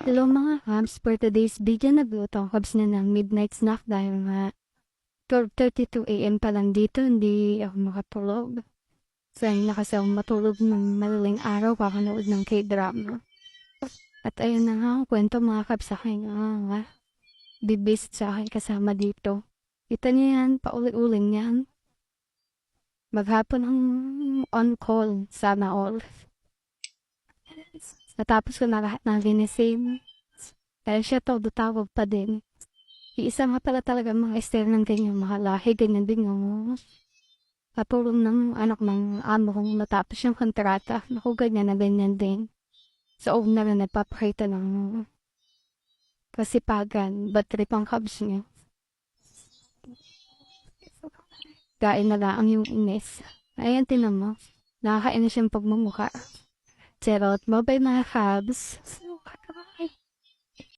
Hello mga Habs, for today's video nagluto ang Habs na ng midnight snack dahil nga 12:32 AM pa lang dito, hindi ako makatulog. Sayang na kasi ako matulog ng madaling araw kakanood ng K-drama. At ayun na nga ang kwento mga Habs sa akin nga. Bibist sa akin kasama dito. Kita niyo yan, pauli-uling yan. Maghapon ang on call, sana all. Natapos ko na lahat ng linisin. Dahil siya todo tawag pa din. Iisa nga pala talaga mga estero ng ganyan mga lahi, ganyan din yung katulong ng anak ng amo kong natapos yung kontrata. Naku, ganyan na ganyan din. Sa owner na nagpapakita ng kasipagan, ba't trip ang Cubs niya. Gain na lang yung inis. Ayan, tinan mo. Nakakainis yung pagmumukha. Charot mo ba mga Cubs?